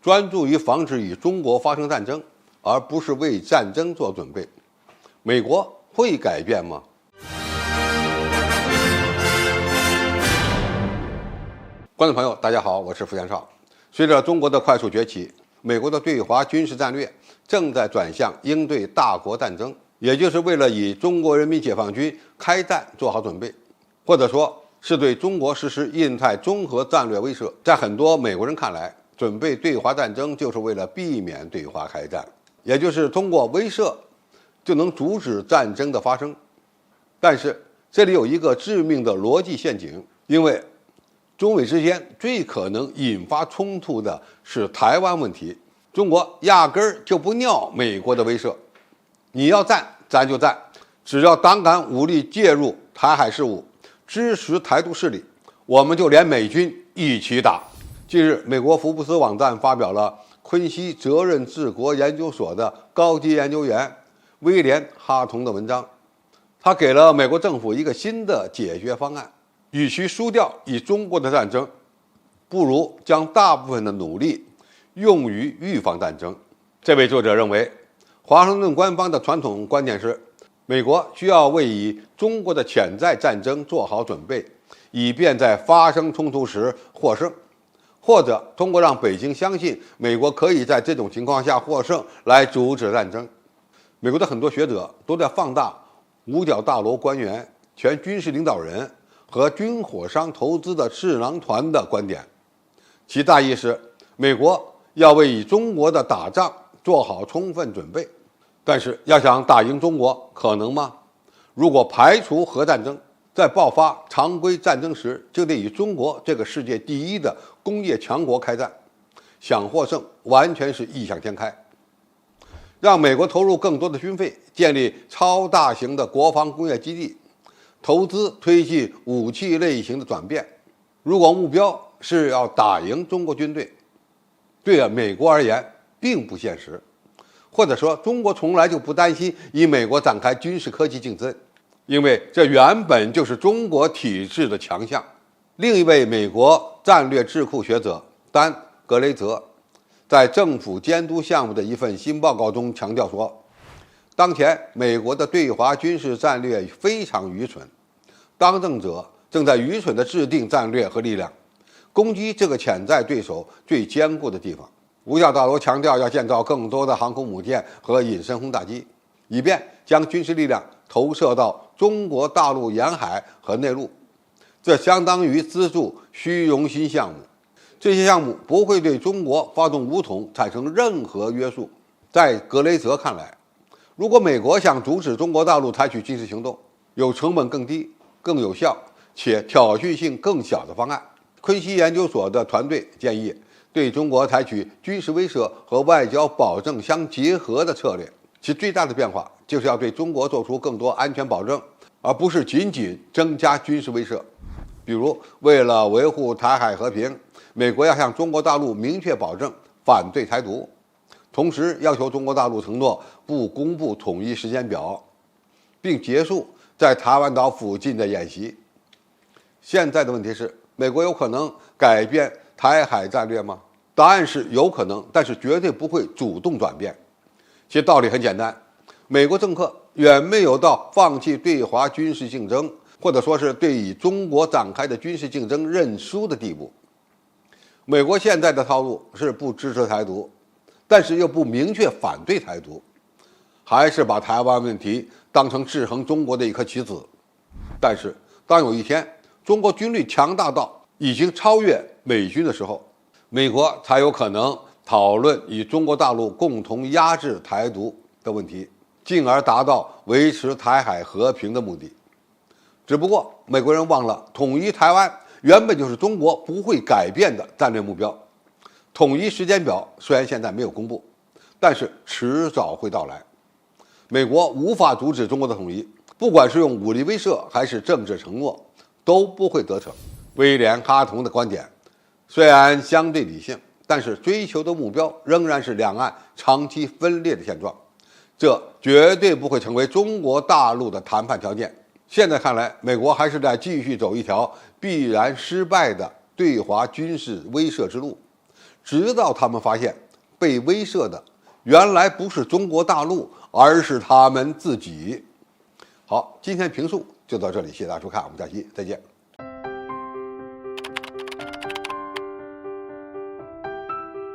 专注于防止与中国发生战争，而不是为战争做准备。美国会改变吗？观众朋友，大家好，我是付建少。随着中国的快速崛起，美国的对华军事战略正在转向应对大国战争，也就是为了以中国人民解放军开战做好准备，或者说是对中国实施印太综合战略威慑。在很多美国人看来，准备对华战争就是为了避免对华开战，也就是通过威慑就能阻止战争的发生。但是这里有一个致命的逻辑陷阱，因为中美之间最可能引发冲突的是台湾问题，中国压根儿就不鸟美国的威慑，你要战咱就战，只要胆敢武力介入台海事务，支持台独势力，我们就连美军一起打。近日，美国福布斯网站发表了昆西责任治国研究所的高级研究员威廉·哈同的文章，他给了美国政府一个新的解决方案。与其输掉与中国的战争，不如将大部分的努力用于预防战争。这位作者认为，华盛顿官方的传统观点是，美国需要为与中国的潜在战争做好准备，以便在发生冲突时获胜，或者通过让北京相信美国可以在这种情况下获胜来阻止战争。美国的很多学者都在放大五角大楼官员、全军事领导人和军火商投资的智囊团的观点，其大意是美国要为与中国的打仗做好充分准备，但是要想打赢中国可能吗？如果排除核战争，在爆发常规战争时就得与中国这个世界第一的工业强国开战，想获胜完全是异想天开。让美国投入更多的军费，建立超大型的国防工业基地，投资推进武器类型的转变，如果目标是要打赢中国军队，对美国而言并不现实。或者说，中国从来就不担心与美国展开军事科技竞争，因为这原本就是中国体制的强项。另一位美国战略智库学者丹·格雷泽在政府监督项目的一份新报告中强调说，当前美国的对华军事战略非常愚蠢，当政者正在愚蠢地制定战略和力量，攻击这个潜在对手最坚固的地方。五角大楼强调要建造更多的航空母舰和隐身轰炸机，以便将军事力量投射到中国大陆沿海和内陆，这相当于资助虚荣心项目。这些项目不会对中国发动武统产生任何约束。在格雷泽看来，如果美国想阻止中国大陆采取军事行动，有成本更低、更有效且挑衅性更小的方案。昆西研究所的团队建议，对中国采取军事威慑和外交保证相结合的策略，其最大的变化就是要对中国做出更多安全保证，而不是仅仅增加军事威慑。比如，为了维护台海和平，美国要向中国大陆明确保证反对台独，同时要求中国大陆承诺不公布统一时间表，并结束在台湾岛附近的演习。现在的问题是，美国有可能改变台海战略吗？答案是有可能，但是绝对不会主动转变。其道理很简单，美国政客远没有到放弃对华军事竞争，或者说是对与中国展开的军事竞争认输的地步。美国现在的套路是不支持台独，但是又不明确反对台独，还是把台湾问题当成制衡中国的一颗棋子。但是当有一天中国军力强大到已经超越美军的时候，美国才有可能讨论与中国大陆共同压制台独的问题，进而达到维持台海和平的目的。只不过美国人忘了，统一台湾原本就是中国不会改变的战略目标。统一时间表虽然现在没有公布，但是迟早会到来。美国无法阻止中国的统一，不管是用武力威慑还是政治承诺，都不会得逞。威廉·哈同的观点虽然相对理性，但是追求的目标仍然是两岸长期分裂的现状，这绝对不会成为中国大陆的谈判条件。现在看来，美国还是在继续走一条必然失败的对华军事威慑之路，直到他们发现被威慑的原来不是中国大陆，而是他们自己。好，今天评述就到这里，谢谢大家收看，我们下期再见。